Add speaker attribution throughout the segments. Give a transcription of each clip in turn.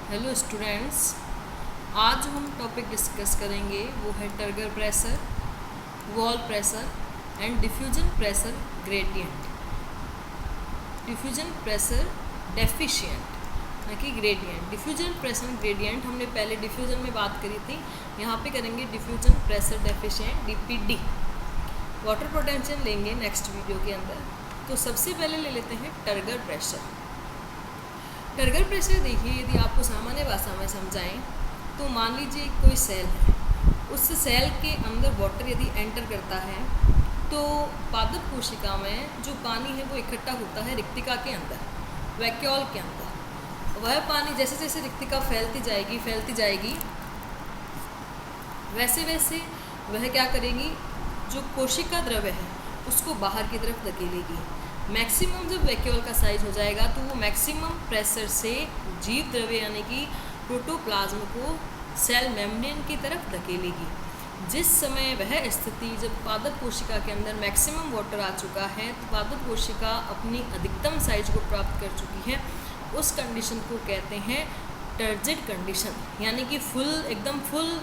Speaker 1: Hello students, आज हम topic discuss करेंगे वो है turgor pressure, wall pressure and diffusion pressure gradient. Diffusion pressure deficient ना कि ग्रेडियंट। डिफ्यूजन प्रेशर ग्रेडियंट हमने पहले डिफ्यूजन में बात करी थी, यहाँ पे करेंगे diffusion pressure deficient DPD. Water potential लेंगे नेक्स्ट वीडियो के अंदर। तो सबसे पहले ले लेते हैं टर्गर प्रेशर। टर्गर प्रेशर देखिए, यदि आपको सामान्य भाषा में समझाएं तो मान लीजिए कोई सेल है, उस सेल के अंदर वाटर यदि एंटर करता है तो पादप कोशिका में जो पानी है वो इकट्ठा होता है रिक्तिका के अंदर, वैक्यूल के अंदर। वह पानी जैसे जैसे रिक्तिका फैलती जाएगी वैसे वैसे वह क्या करेगी, जो कोशिका द्रव्य है उसको बाहर की तरफ धकेलेगी। मैक्सिमम जब वैक्यूल का साइज हो जाएगा तो वो मैक्सिमम प्रेशर से जीव द्रव्य यानी कि प्रोटोप्लाज्म को सेल मेम्ब्रेन की तरफ धकेलेगी। जिस समय वह स्थिति जब पादप कोशिका के अंदर मैक्सिमम वाटर आ चुका है तो पादप कोशिका अपनी अधिकतम साइज को प्राप्त कर चुकी है, उस कंडीशन को कहते हैं टर्जिड कंडीशन, यानी कि एकदम फुल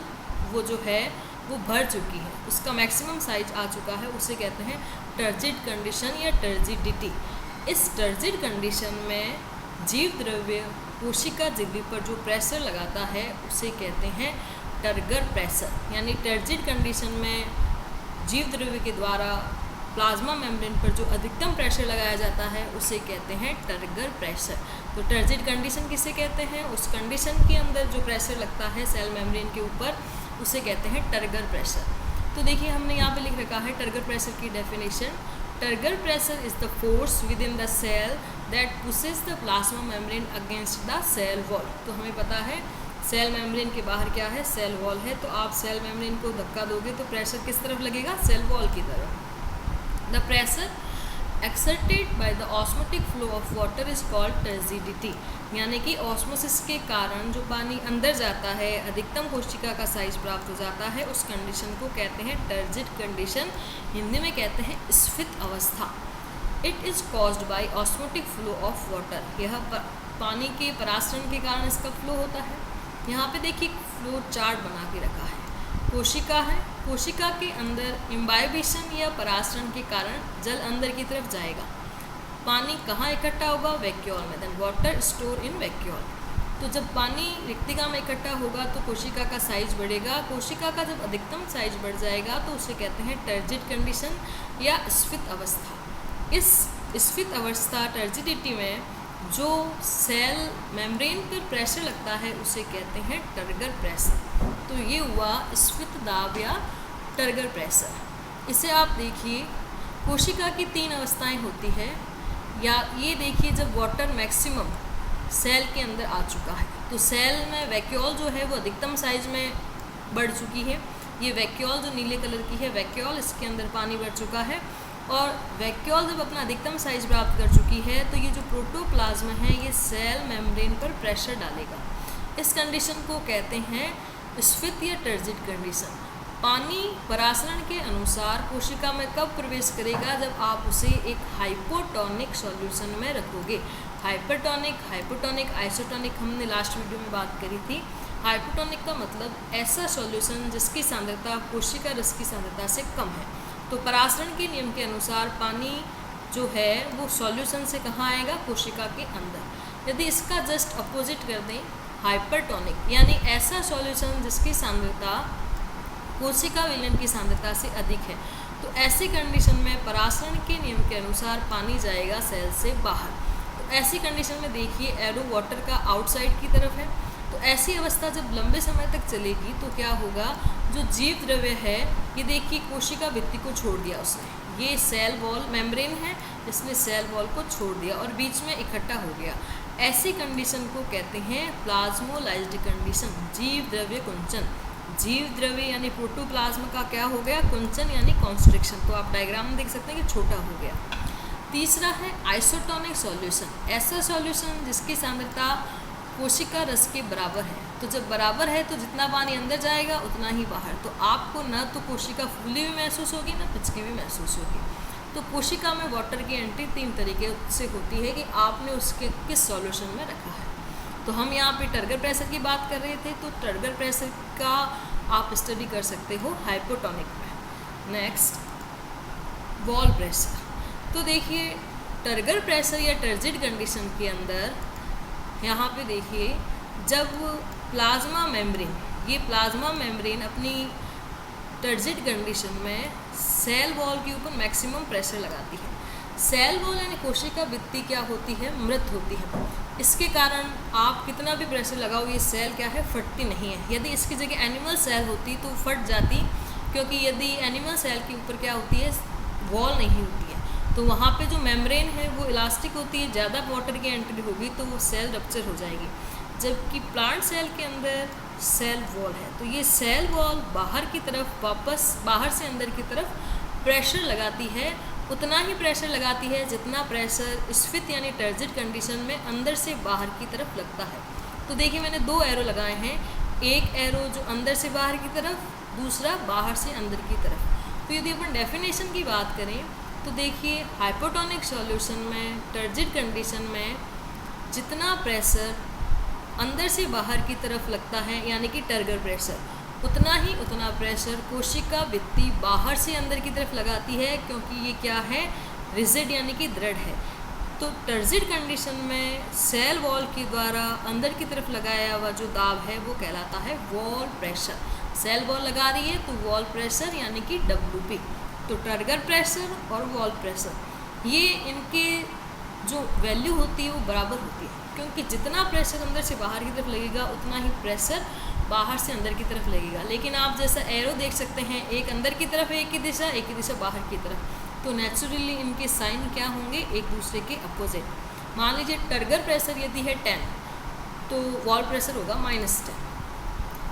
Speaker 1: वो जो है वो भर चुकी है, उसका मैक्सिमम साइज आ चुका है, उसे कहते हैं टर्जिड कंडीशन या टर्जिडिटी। इस टर्जिड कंडीशन में जीव द्रव्य कोशिका झिल्ली पर जो प्रेशर लगाता है उसे कहते हैं टर्गर प्रेशर। यानी टर्जिड कंडीशन में जीव द्रव्य के द्वारा प्लाज्मा मेम्ब्रेन पर जो अधिकतम प्रेशर लगाया जाता है उसे कहते हैं टर्गर प्रेशर। तो टर्जिड कंडीशन किसे कहते हैं, उस कंडीशन के अंदर जो प्रेशर लगता है सेल मेम्ब्रेन के ऊपर उसे कहते हैं टर्गर प्रेशर। तो देखिए हमने यहाँ पे लिख रखा है टर्गर प्रेशर की definition. Turgor pressure is the force within the cell that pushes the plasma membrane against the cell wall. तो हमें पता है सेल मेम्ब्रेन के बाहर क्या है, सेल वॉल है, तो आप सेल मेम्ब्रेन को धक्का दोगे तो प्रेशर किस तरफ लगेगा, सेल वॉल की तरफ। The pressure exerted by the osmotic flow of water is called turgidity, यानी कि ऑस्मोसिस के कारण जो पानी अंदर जाता है, अधिकतम कोशिका का साइज प्राप्त हो जाता है, उस कंडीशन को कहते हैं टर्जिड कंडीशन, हिंदी में कहते हैं स्फीत अवस्था। It is caused by osmotic flow of water, यह पानी के परासरण के कारण इसका फ्लो होता है। यहाँ पे देखिए फ्लो चार्ट बना के रखा है, कोशिका है, कोशिका के अंदर इम्बाइबिशन या परासरण के कारण जल अंदर की तरफ जाएगा, पानी कहाँ इकट्ठा होगा, वैक्यूल में, then water store in vacuole. तो जब पानी रिक्तिका में इकट्ठा होगा तो कोशिका का साइज बढ़ेगा, कोशिका का जब अधिकतम साइज बढ़ जाएगा तो उसे कहते हैं टर्जिड कंडीशन या स्फीत अवस्था। इस स्फीत अवस्था टर्जिडिटी में जो सेल मेम्ब्रेन पर प्रेशर लगता है उसे कहते हैं टर्गर प्रेशर। तो ये हुआ स्फीत दाब या टर्गर प्रेशर। इसे आप देखिए कोशिका की 3 अवस्थाएं होती है, या ये देखिए जब वाटर मैक्सिमम सेल के अंदर आ चुका है तो सेल में वैक्यूल जो है वो अधिकतम साइज में बढ़ चुकी है। ये वैक्यूल जो नीले कलर की है वैक्यूल, इसके अंदर पानी बढ़ चुका है, और वैक्यूल जब अपना अधिकतम साइज प्राप्त कर चुकी है तो ये जो प्रोटोप्लाज्म है ये सेल मेम्ब्रेन पर प्रेशर डालेगा। इस कंडीशन को कहते हैं स्फीत या टर्जिड कंडीशन। पानी परासरण के अनुसार कोशिका में कब प्रवेश करेगा, जब आप उसे एक हाइपोटोनिक सॉल्यूशन में रखोगे। हाइपरटोनिक, हाइपोटोनिक, आइसोटोनिक हमने लास्ट वीडियो में बात करी थी। हाइपोटोनिक का मतलब ऐसा सॉल्यूशन जिसकी सांद्रता कोशिका रस की सांद्रता से कम है। तो परासरण के नियम के अनुसार पानी जो है वो सॉल्यूशन से कहाँ आएगा, कोशिका के अंदर। यदि इसका जस्ट अपोजिट कर दें, हाइपरटोनिक, यानी ऐसा सॉल्यूशन जिसकी सांद्रता कोशिका विलयन की सांद्रता से अधिक है, तो ऐसी कंडीशन में परासरण के नियम के अनुसार पानी जाएगा सेल से बाहर। तो ऐसी कंडीशन में देखिए एरो वाटर का आउटसाइड की तरफ है, तो ऐसी अवस्था जब लंबे समय तक चलेगी तो क्या होगा, जो जीव द्रव्य है ये देखिए कोशिका भित्ति को छोड़ दिया उसने, ये सेल वॉल मेम्ब्रेन है जिसने सेल वॉल को छोड़ दिया और बीच में इकट्ठा हो गया। ऐसी कंडीशन को कहते हैं प्लाज्मोलाइज्ड कंडीशन, जीव द्रव्य कुंचन। जीव द्रव्य यानी प्रोटोप्लाज्म का क्या हो गया, कुंचन यानी कॉन्स्ट्रिक्शन। तो आप डायग्राम में देख सकते हैं कि छोटा हो गया। तीसरा है आइसोटोनिक सॉल्यूशन, ऐसा सॉल्यूशन जिसकी सांद्रता कोशिका रस के बराबर है। तो जब बराबर है तो जितना पानी अंदर जाएगा उतना ही बाहर, तो आपको न तो कोशिका फूली हुई महसूस होगी न पिचकी हुई महसूस होगी। तो कोशिका में वाटर की एंट्री 3 तरीके से होती है कि आपने उसके किस सॉल्यूशन में रखा है। तो हम यहाँ पे टर्गर प्रेशर की बात कर रहे थे, तो टर्गर प्रेशर का आप स्टडी कर सकते हो हाइपोटोनिक में। Next wall pressure. तो देखिए टर्गर प्रेशर या टर्जिड कंडीशन के अंदर यहाँ पे देखिए जब प्लाज्मा मेम्ब्रेन, ये प्लाज्मा मेम्ब्रेन अपनी टर्जिड कंडीशन में सेल वॉल के ऊपर मैक्सिमम प्रेशर लगाती है। सेल वॉल यानी कोशिका भित्ति क्या होती है, मृत होती है। इसके कारण आप कितना भी प्रेशर लगाओ ये सेल क्या है, फटती नहीं है। यदि इसकी जगह एनिमल सेल होती तो फट जाती, क्योंकि यदि एनिमल सेल के ऊपर क्या होती है, वॉल नहीं होती है, तो वहाँ पे जो मेम्ब्रेन है वो इलास्टिक होती है, ज़्यादा वाटर की एंट्री होगी तो वो सेल रप्चर हो जाएगी। जबकि प्लांट सेल के अंदर सेल वॉल है, तो ये सेल वॉल बाहर की तरफ वापस, बाहर से अंदर की तरफ प्रेशर लगाती है, उतना ही प्रेशर लगाती है जितना प्रेशर स्फीत यानी टर्जिड कंडीशन में अंदर से बाहर की तरफ लगता है। तो देखिए मैंने दो एरो लगाए हैं, एक एरो जो अंदर से बाहर की तरफ, दूसरा बाहर से अंदर की तरफ। तो यदि अपन डेफिनेशन की बात करें तो देखिए हाइपोटोनिक सॉल्यूशन में टर्जिड कंडीशन में जितना प्रेशर अंदर से बाहर की तरफ लगता है यानी कि टर्गर प्रेशर, उतना प्रेशर कोशिका भित्ति बाहर से अंदर की तरफ लगाती है, क्योंकि ये क्या है, रिजिड यानी कि दृढ़ है। तो टर्जिड कंडीशन में सेल वॉल के द्वारा अंदर की तरफ लगाया हुआ जो दाब है वो कहलाता है वॉल प्रेशर। सेल वॉल लगा रही है तो वॉल प्रेशर यानी कि WP। तो टर्गर प्रेशर और वॉल प्रेशर ये इनके जो वैल्यू होती है वो बराबर होती है, क्योंकि जितना प्रेशर अंदर से बाहर की तरफ लगेगा उतना ही प्रेशर बाहर से अंदर की तरफ लगेगा। लेकिन आप जैसा एरो देख सकते हैं, एक अंदर की तरफ एक ही दिशा, एक ही दिशा बाहर की तरफ, तो नेचुरली इनके साइन क्या होंगे, एक दूसरे के अपोजिट। मान लीजिए टर्गर प्रेशर यदि है 10 तो वॉल प्रेशर होगा -10।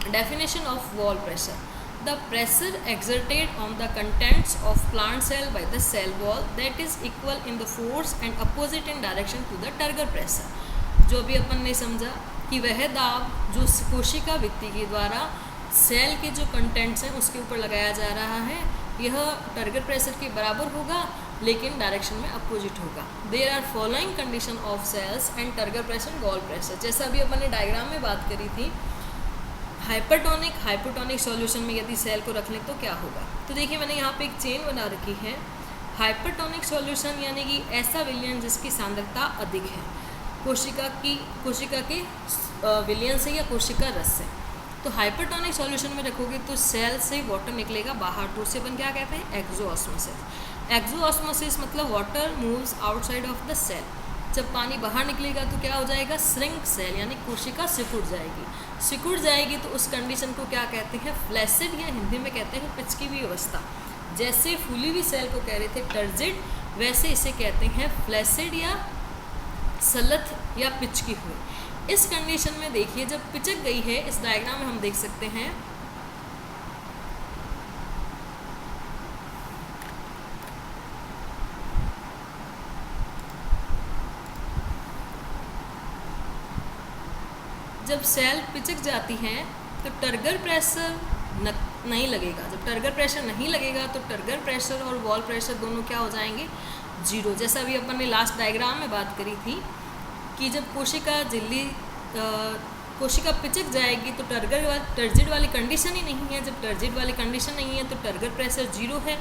Speaker 1: Definition of wall pressure, the pressure exerted on the contents of plant cell by the cell wall that is equal in the force and opposite in direction to the turgor pressure। जो भी अपन ने समझा कि वह दाब जो कोशिका भित्ति के द्वारा सेल के जो कंटेंट्स हैं उसके ऊपर लगाया जा रहा है, यह टर्गर प्रेशर के बराबर होगा लेकिन डायरेक्शन में अपोजिट होगा। There are following condition of cells and turgor pressure, wall pressure. जैसा अभी अपन ने डायग्राम में बात करी थी, हाइपरटोनिक हाइपोटोनिक सॉल्यूशन में यदि सेल को रख लें तो क्या होगा। तो देखिए मैंने यहाँ पे एक चेन बना रखी है। हाइपरटोनिक सॉल्यूशन यानी कि ऐसा विलयन जिसकी सांद्रता अधिक है कोशिका के विलयन से या कोशिका रस से। तो हाइपरटोनिक सॉल्यूशन में रखोगे तो सेल से वाटर निकलेगा बाहर, तो उसे अपन क्या कहते हैं, एक्सोऑस्मोसिस। एक्सोऑस्मोसिस मतलब water moves outside of the cell. जब पानी बाहर निकलेगा तो क्या हो जाएगा, श्रिंक सेल यानी कोशिका सिकुड़ जाएगी तो उस कंडीशन को क्या कहते हैं, फ्लैसिड या हिंदी में कहते हैं पिचकी हुई अवस्था। जैसे फूली हुई सेल को कह रहे थे टर्जिड, वैसे इसे कहते हैं फ्लैसिड या सलथ या पिचकी हुई। इस कंडीशन में देखिए जब पिचक गई है, इस डायग्राम में हम देख सकते हैं जब सेल पिचक जाती हैं तो टर्गर प्रेशर नहीं लगेगा। जब टर्गर प्रेशर नहीं लगेगा तो टर्गर प्रेशर और वॉल प्रेशर दोनों क्या हो जाएंगे, जीरो। जैसा अभी अपन ने लास्ट डायग्राम में बात करी थी कि जब कोशिका पिचक जाएगी तो टर्जिड वाली कंडीशन ही नहीं है। जब टर्जिड वाली कंडीशन नहीं है तो टर्गर प्रेशर जीरो है।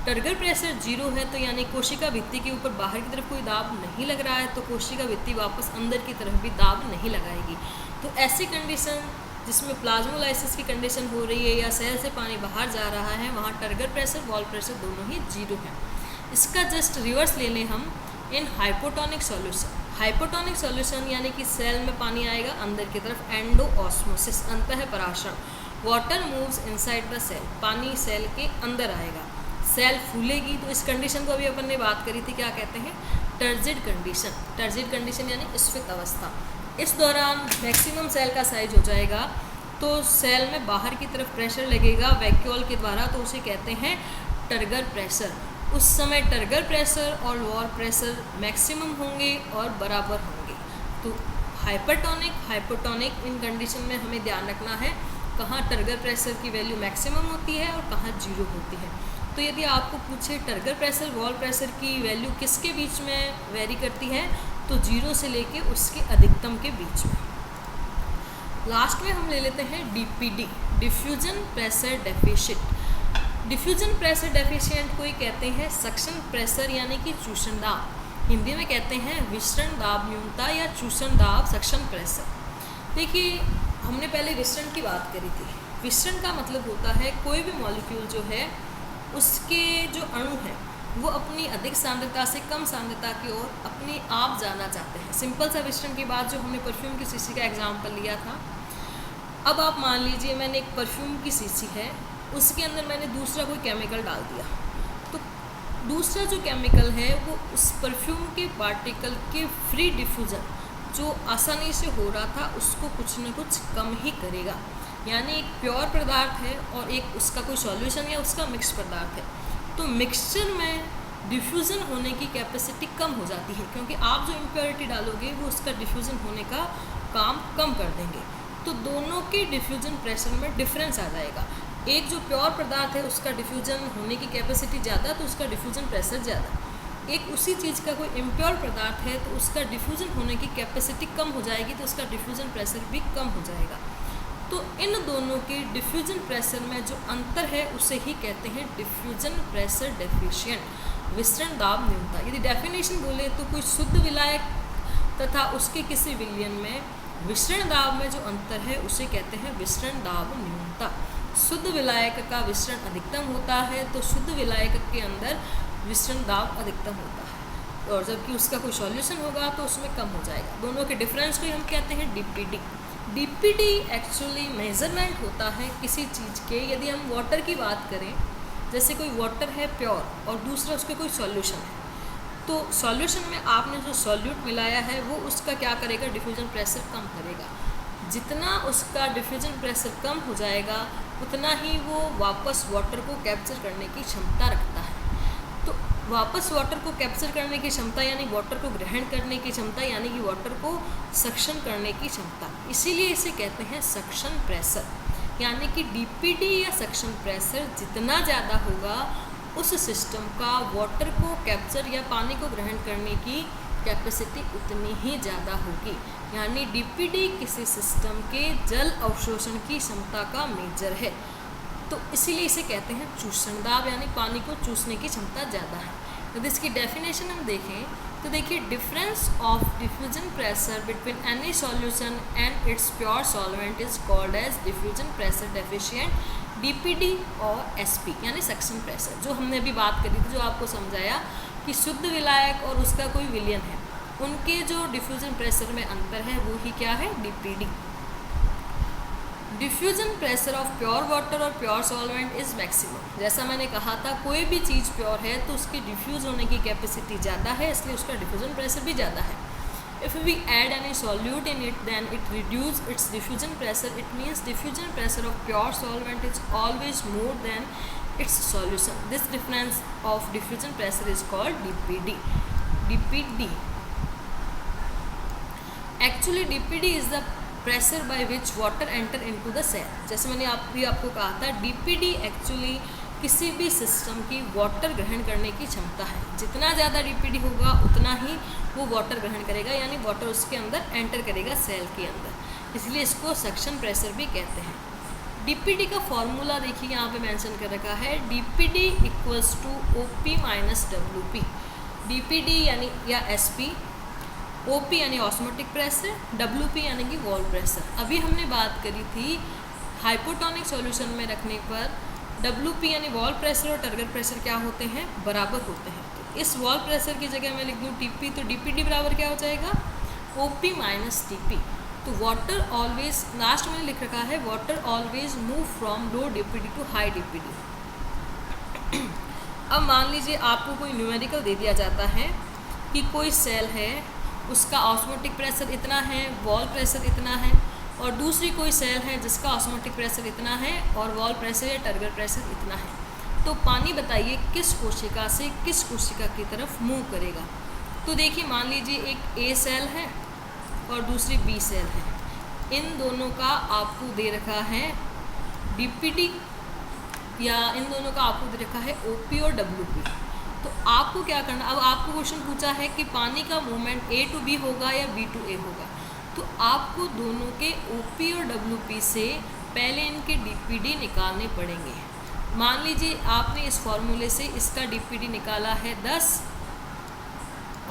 Speaker 1: टर्गर प्रेशर जीरो है तो यानी कोशिका भित्ति के ऊपर बाहर की तरफ कोई दाब नहीं लग रहा है, तो कोशिका भित्ति वापस अंदर की तरफ भी दाब नहीं लगाएगी। तो ऐसी कंडीशन जिसमें प्लाज्मोलाइसिस की कंडीशन हो रही है या सेल से पानी बाहर जा रहा है, वहाँ टर्गर प्रेशर वॉल प्रेशर दोनों ही जीरो है। इसका जस्ट रिवर्स ले लें हम इन हाइपोटोनिक सॉल्यूशन। हाइपोटोनिक सॉल्यूशन यानी कि सेल में पानी आएगा अंदर की तरफ, एंडोऑस्मोसिस अंतः पराशरण। Water moves inside the cell, पानी सेल के अंदर आएगा, सेल फूलेगी। तो इस कंडीशन को अभी अपन ने बात करी थी, क्या कहते हैं, टर्जिड कंडीशन। टर्जिड कंडीशन यानी स्फीत अवस्था। इस दौरान मैक्सिमम सेल का साइज हो जाएगा तो सेल में बाहर की तरफ प्रेशर लगेगा वैक्यूल के द्वारा, तो उसे कहते हैं टर्गर प्रेशर। उस समय टर्गर प्रेशर और वॉल प्रेशर मैक्सिमम होंगे और बराबर होंगे। तो हाइपरटोनिक हाइपोटोनिक इन कंडीशन में हमें ध्यान रखना है कहाँ टर्गर प्रेशर की वैल्यू मैक्सिमम होती है और कहाँ जीरो होती है। तो यदि आपको पूछे टर्गर प्रेशर वॉल प्रेशर की वैल्यू किसके बीच में वेरी करती है, तो जीरो से लेके उसके अधिकतम के बीच में। लास्ट में हम ले लेते हैं DPD, diffusion pressure deficient. Diffusion pressure deficient को ही कहते हैं सक्शन प्रेशर यानी कि चूषण दाब। हिंदी में कहते हैं विसरण दाब न्यूनता या चूषण दाब सक्शन प्रेशर। देखिए, हमने पहले विसरण की बात करी थी। विसरण का मतलब होता है कोई भी मॉलिक्यूल जो है उसके जो अणु हैं वो अपनी अधिक सांद्रता से कम सांद्रता की ओर अपने आप जाना चाहते हैं। सिंपल सा विसरण की बात जो हमने परफ्यूम की शीशी का एग्जाम्पल लिया था। अब आप मान लीजिए मैंने एक परफ्यूम की शीशी है, उसके अंदर मैंने दूसरा कोई केमिकल डाल दिया, तो दूसरा जो केमिकल है वो उस परफ्यूम के पार्टिकल के फ्री डिफ्यूज़न जो आसानी से हो रहा था उसको कुछ न कुछ कम ही करेगा। यानी एक प्योर पदार्थ है और एक उसका कोई सॉल्यूशन या उसका मिक्स पदार्थ है, तो मिक्सचर में डिफ्यूज़न होने की कैपेसिटी कम हो जाती है, क्योंकि आप जो इम्प्योरिटी डालोगे वो उसका डिफ्यूज़न होने का काम कम कर देंगे। तो दोनों के डिफ्यूज़न प्रेशर में डिफरेंस आ जाएगा। एक जो प्योर पदार्थ है उसका डिफ्यूज़न होने की कैपेसिटी ज़्यादा, तो उसका डिफ्यूज़न प्रेशर ज़्यादा। एक उसी चीज़ का कोई इम्प्योर पदार्थ है तो उसका डिफ्यूज़न होने की कैपेसिटी कम हो जाएगी, तो उसका डिफ्यूज़न प्रेशर भी कम हो जाएगा। तो इन दोनों के डिफ्यूज़न प्रेशर में जो अंतर है उसे ही कहते हैं डिफ्यूज़न प्रेशर डेफिशिएंट, विसरण दाब न्यूनता। यदि डेफिनेशन बोले तो कोई शुद्ध विलायक तथा उसके किसी विलयन में विसरण दाब में जो अंतर है उसे कहते हैं विसरण दाब न्यूनता। शुद्ध विलायक का विसरण अधिकतम होता है तो शुद्ध विलायक के अंदर विसरण दाब अधिकतम होता है, और जबकि उसका कोई सॉल्यूशन होगा तो उसमें कम हो जाएगा। दोनों के डिफरेंस को हम कहते हैं DPD। DPD एक्चुअली मेजरमेंट होता है किसी चीज़ के। यदि हम वाटर की बात करें, जैसे कोई वाटर है प्योर और दूसरा उसके कोई सॉल्यूशन है, तो सॉल्यूशन में आपने जो सॉल्यूट मिलाया है वो उसका क्या करेगा, डिफ्यूजन प्रेशर कम करेगा। जितना उसका डिफ्यूजन प्रेशर कम हो जाएगा उतना ही वो वापस वाटर को कैप्चर करने की क्षमता रखता है। तो वापस वाटर को कैप्चर करने की क्षमता यानी वाटर को ग्रहण करने की क्षमता, यानी कि वाटर को सक्शन करने की क्षमता, इसीलिए इसे कहते हैं सक्शन प्रेशर। यानी कि DPD या सक्शन प्रेशर जितना ज़्यादा होगा उस सिस्टम का वाटर को कैप्चर या पानी को ग्रहण करने की कैपेसिटी उतनी ही ज़्यादा होगी। यानी DPD किसी सिस्टम के जल अवशोषण की क्षमता का मेजर है, तो इसीलिए इसे कहते हैं चूषण दाब, यानी पानी को चूसने की क्षमता ज़्यादा है। यदि इसकी डेफिनेशन हम देखें तो देखिए, difference of diffusion pressure between any solution and its pure solvent is called as diffusion pressure deficient, DPD और SP यानी सक्शन प्रेशर। जो हमने अभी बात करी थी, जो आपको समझाया कि शुद्ध विलायक और उसका कोई विलयन है, उनके जो डिफ्यूजन प्रेशर में अंतर है वो ही क्या है, DPD। Diffusion pressure of pure water और प्योर सॉल्वेंट इज़ मैक्सिमम। जैसा मैंने कहा था, कोई भी चीज़ प्योर है तो उसकी डिफ्यूज़ होने की कैपेसिटी ज़्यादा है, इसलिए उसका डिफ्यूजन प्रेशर भी ज़्यादा है। If we add any solute in it, then it reduces its diffusion pressure. It means diffusion pressure of pure solvent is always more than its solution. This difference of diffusion pressure is called DPD. DPD. Actually, DPD is the pressure by which water enter into the cell. जैसे मैंने आपको कहा था, DPD actually किसी भी system की water ग्रहण करने की क्षमता है। जितना ज़्यादा DPD होगा उतना ही वो वाटर ग्रहण करेगा, यानी वाटर उसके अंदर एंटर करेगा सेल के अंदर, इसलिए इसको सक्शन प्रेशर भी कहते हैं। DPD का फॉर्मूला देखिए यहाँ पे मेंशन कर रखा है, DPD equals to OP minus WP। DPD यानी या SP, OP यानी ऑस्मोटिक प्रेशर, WP यानी कि वॉल प्रेशर। अभी हमने बात करी थी हाइपोटोनिक सॉल्यूशन में रखने पर WP यानी वॉल प्रेशर और टर्गर प्रेशर क्या होते हैं, बराबर होते हैं। तो इस वॉल प्रेशर की जगह मैं लिख दूँ TP, तो DPD बराबर क्या हो जाएगा, OP माइनस TP। तो वाटर ऑलवेज, लास्ट में लिख रखा है, water always move from low DPD to high DPD। अब मान लीजिए आपको कोई न्यूमेरिकल दे दिया जाता है कि कोई सेल है, उसका ऑस्मोटिक प्रेशर इतना है, वॉल प्रेशर इतना है, और दूसरी कोई सेल है जिसका ऑस्मोटिक प्रेशर इतना है और वॉल प्रेशर या टर्गर प्रेशर इतना है। तो पानी बताइए किस कोशिका से किस कोशिका की तरफ मूव करेगा। तो देखिए, मान लीजिए एक A सेल है और दूसरी B सेल है, इन दोनों का आपको दे रखा है DPD, या इन दोनों का आपको दे रखा है OP और WP। तो आपको क्या करना, अब आपको क्वेश्चन पूछा है कि पानी का मूवमेंट A टू B होगा या B टू A होगा। तो आपको दोनों के OP और WP से पहले इनके DPD निकालने पड़ेंगे। मान लीजिए आपने इस फॉर्मूले से इसका DPD निकाला है 10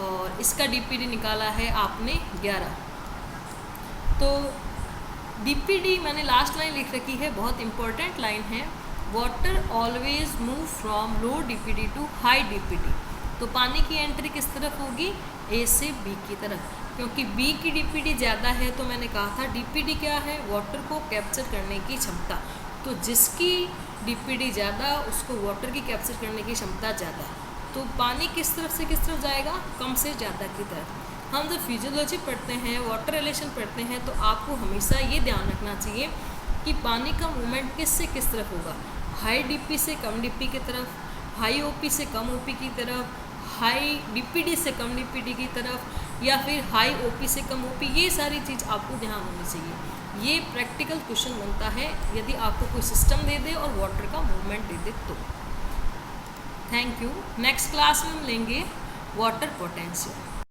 Speaker 1: और इसका DPD निकाला है आपने 11। तो DPD मैंने लास्ट लाइन लिख रखी है, बहुत इंपॉर्टेंट लाइन है, water always move from low DPD to high DPD। तो पानी की एंट्री किस तरफ होगी? A से B की तरफ, क्योंकि B की DPD ज़्यादा है। तो मैंने कहा था DPD क्या है? वाटर को कैप्चर करने की क्षमता। तो जिसकी DPD ज़्यादा उसको वाटर की कैप्चर करने की क्षमता ज़्यादा। तो पानी किस तरफ से किस तरफ जाएगा? कम से ज़्यादा की तरफ। हम जब फिजियोलॉजी पढ़ते हैं, वाटर रिलेशन पढ़ते हैं, तो आपको हमेशा ये ध्यान रखना चाहिए कि पानी का मूवमेंट किस से किस तरफ होगा, हाई DP से कम DP की तरफ, हाई OP से कम OP की तरफ, हाई DPD से कम DPD की तरफ, या फिर हाई OP से कम OP। ये सारी चीज़ आपको ध्यान होनी चाहिए। ये प्रैक्टिकल क्वेश्चन बनता है यदि आपको कोई सिस्टम दे दे और वाटर का मूवमेंट दे दे तो। Thank you. नेक्स्ट क्लास में हम लेंगे वाटर पोटेंशियल।